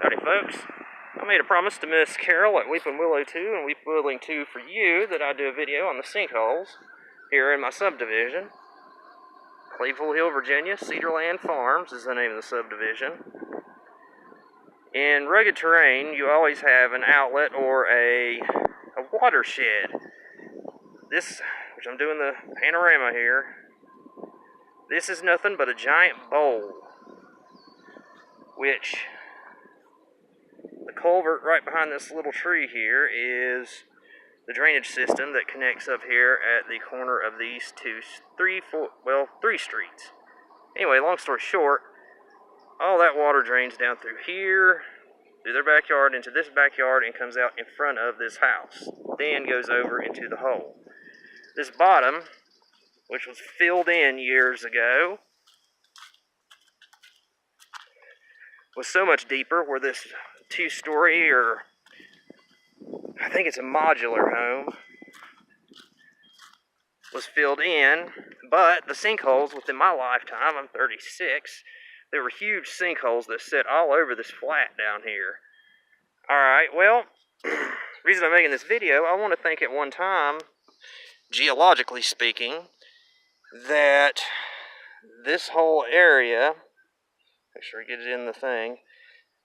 Howdy folks, I made a promise to Miss Carol at Weeping Willow 2 and Weeping Willow 2 for you that I'd do a video on the sinkholes here in my subdivision. Claypool Hill, Virginia, Cedarland Farms is the name of the subdivision. In rugged terrain, you always have an outlet or a watershed. This, which I'm doing the panorama here, this is nothing but a giant bowl, which the culvert right behind this little tree here is the drainage system that connects up here at the corner of these three streets. Anyway, long story short, all that water drains down through here, through their backyard, into this backyard, and comes out in front of this house. Then goes over into the hole. This bottom, which was filled in years ago, was so much deeper where this two-story, or I think it's a modular home, was filled in. But the sinkholes within my lifetime, I'm 36, there were huge sinkholes that sit all over this flat down here. Alright, well, reason I'm making this video, I want to think at one time, geologically speaking, that this whole area, make sure I get it in the thing,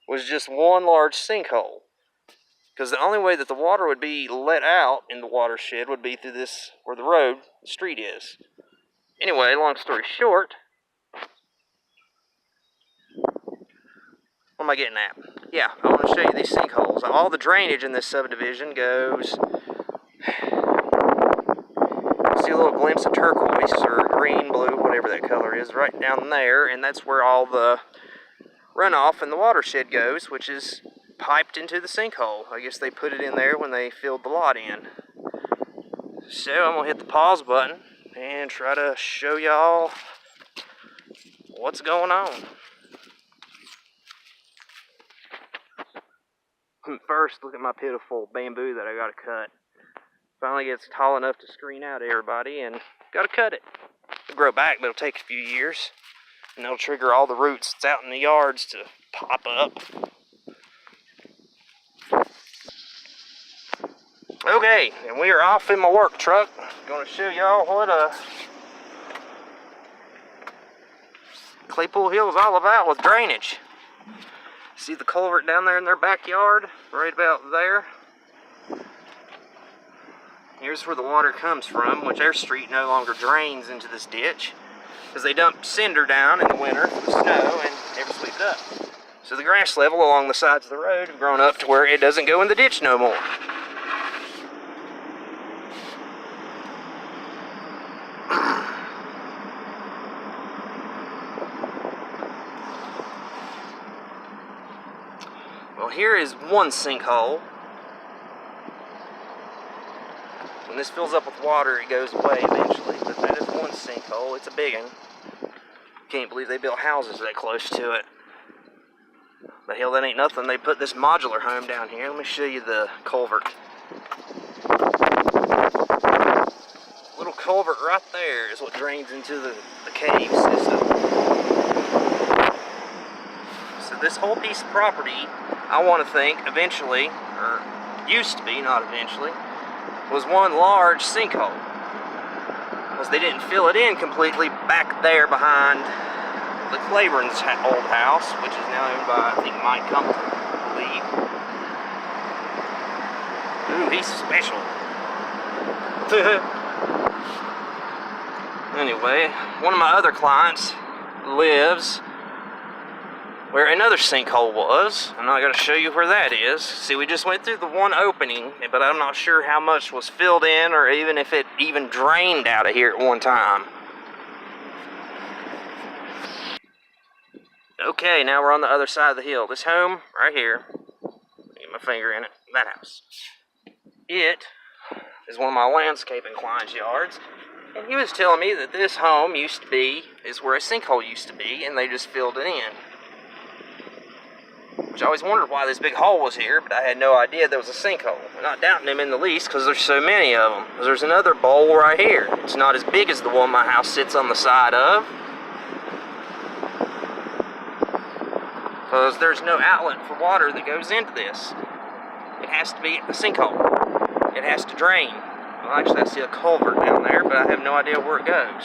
was just one large sinkhole. Because the only way that the water would be let out in the watershed would be through this, where the street is. Anyway, long story short, what am I getting at? Yeah, I want to show you these sinkholes. All the drainage in this subdivision goes, see a little glimpse of turquoise or green, blue, whatever that color is, right down there, and that's where all the runoff in the watershed goes, which is piped into the sinkhole. I guess they put it in there when they filled the lot in. So I'm going to hit the pause button and try to show y'all what's going on. First, look at my pitiful bamboo that I got to cut. Finally gets tall enough to screen out everybody, and got to cut it. It'll grow back, but it'll take a few years. And that'll trigger all the roots that's out in the yards to pop up. Okay, and we are off in my work truck. Going to show y'all what Claypool Hill is all about with drainage. See the culvert down there in their backyard? Right about there. Here's where the water comes from, which our street no longer drains into this ditch, because they dumped cinder down in the winter for the snow and never swept up. So the grass level along the sides of the road have grown up to where it doesn't go in the ditch no more. Well, here is one sinkhole. When this fills up with water, it goes away eventually, but that is one sinkhole. It's a big one. Can't believe they built houses that close to it. But hell, that ain't nothing. They put this modular home down here. Let me show you the culvert. Little culvert right there is what drains into the cave system. So this whole piece of property, I want to think eventually, or used to be, not eventually, was one large sinkhole. Because they didn't fill it in completely back there behind the Claiborne's old house, which is now owned by, I think, Mike Compton, I believe. Ooh, he's special. Anyway, one of my other clients lives where another sinkhole was, and I gotta show you where that is. See, we just went through the one opening, but I'm not sure how much was filled in, or even if it even drained out of here at one time. Okay, now we're on the other side of the hill. This home, right here, get my finger in it, that house. It is one of my landscaping clients' yards, and he was telling me that this home is where a sinkhole used to be, and they just filled it in. Which I always wondered why this big hole was here, but I had no idea there was a sinkhole. I'm not doubting him in the least, because there's so many of them. There's another bowl right here. It's not as big as the one my house sits on the side of. because there's no outlet for water that goes into this. It has to be a sinkhole. It has to drain. Well, actually, I see a culvert down there, but I have no idea where it goes.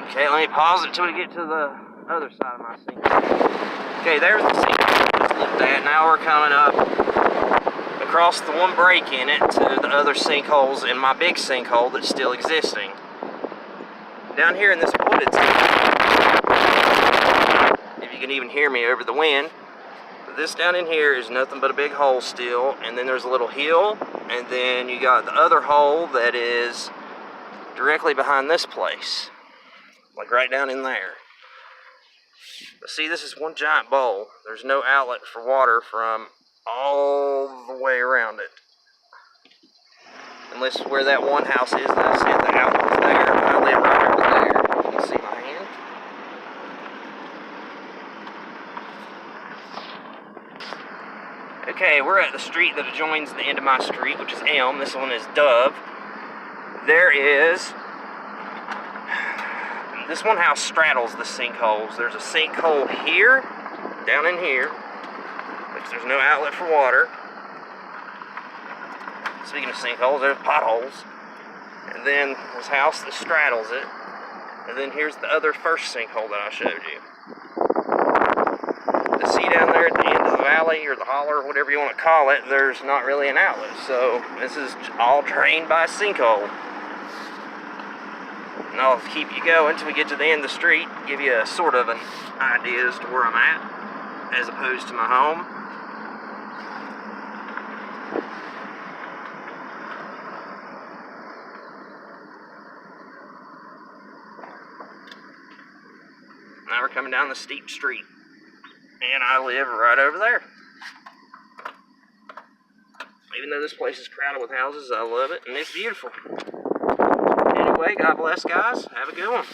Okay, let me pause it until we get to the other side of my sinkhole. Okay, there's the sinkhole we just looked at. Now we're coming up across the one break in it to the other sinkholes in my big sinkhole that's still existing. Down here in this wooded sinkhole, if you can even hear me over the wind, this down in here is nothing but a big hole still, and then there's a little hill, and then you got the other hole that is directly behind this place, like right down in there. But see, this is one giant bowl. There's no outlet for water from all the way around it. Unless where that one house is that I said the outlet's there. I live right over there. You can see my hand. Okay, we're at the street that adjoins the end of my street, which is Elm. This one is Dove. This one house straddles the sinkholes. There's a sinkhole here, down in here, which there's no outlet for water. Speaking of sinkholes, there's potholes. And then this house that straddles it. And then here's the other first sinkhole that I showed you. The see down there at the end of the valley, or the holler, whatever you want to call it, there's not really an outlet. So this is all drained by a sinkhole. And I'll keep you going until we get to the end of the street, give you a sort of an idea as to where I'm at, as opposed to my home. Now we're coming down the steep street, and I live right over there. Even though this place is crowded with houses, I love it, and it's beautiful. Anyway, God bless, guys. Have a good one.